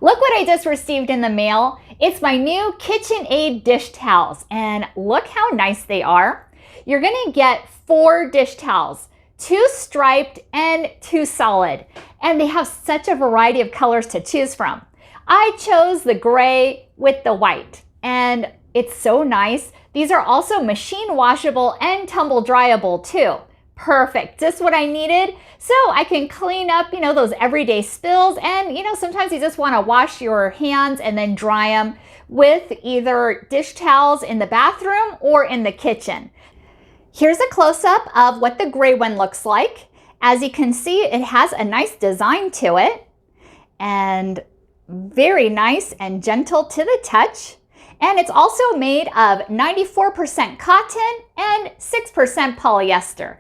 Look what I just received in the mail. It's my new KitchenAid dish towels, and look how nice they are. You're gonna get 4 dish towels, 2 striped and 2 solid, and they have such a variety of colors to choose from. I chose the gray with the white, and it's so nice. These are also machine washable and tumble dryable too. Perfect, just what I needed. So I can clean up, those everyday spills, and sometimes you just want to wash your hands and then dry them with either dish towels in the bathroom or in the kitchen. Here's a close-up of what the gray one looks like. As you can see, it has a nice design to it and very nice and gentle to the touch. And it's also made of 94% cotton and 6% polyester.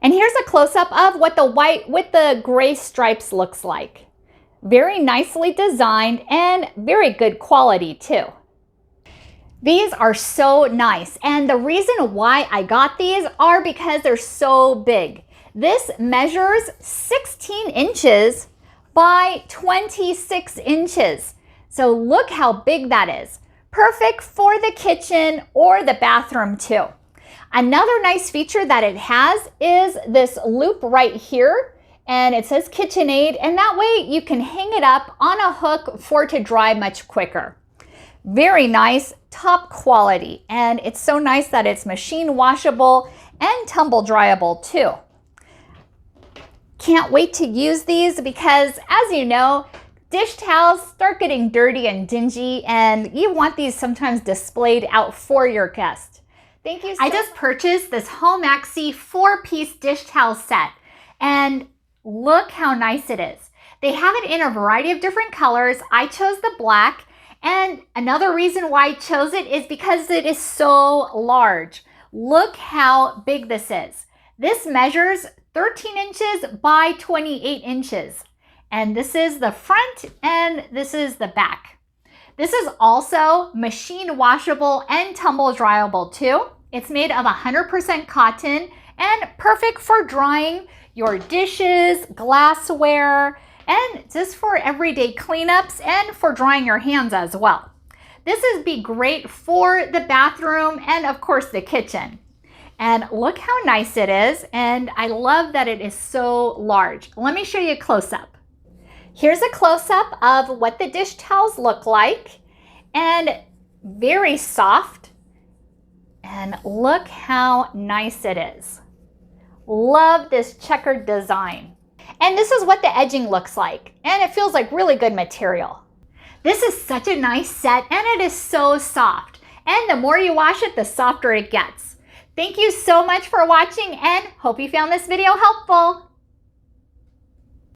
And here's a close-up of what the white with the gray stripes looks like. Very nicely designed and very good quality too. These are so nice, and the reason why I got these are because they're so big. This measures 16 inches by 26 inches. So look how big that is. Perfect for the kitchen or the bathroom too. Another nice feature that it has is this loop right here, and it says KitchenAid, and that way you can hang it up on a hook for it to dry much quicker. Very nice, top quality, and it's so nice that it's machine washable and tumble dryable too. Can't wait to use these because, as you know, dish towels start getting dirty and dingy, and you want these sometimes displayed out for your guests. Thank you. I just purchased this Home Maxi 4-piece dish towel set, and look how nice it is. They have it in a variety of different colors. I chose the black, and another reason why I chose it is because it is so large. Look how big this is. This measures 13 inches by 28 inches, and this is the front and this is the back. This is also machine washable and tumble dryable too. It's made of 100% cotton and perfect for drying your dishes, glassware, and just for everyday cleanups and for drying your hands as well. This would be great for the bathroom and of course the kitchen. And look how nice it is, and I love that it is so large. Let me show you a close-up. Here's a close-up of what the dish towels look like, and very soft, and look how nice it is. Love this checkered design. And this is what the edging looks like, and it feels like really good material. This is such a nice set, and it is so soft, and the more you wash it, the softer it gets. Thank you so much for watching, and hope you found this video helpful.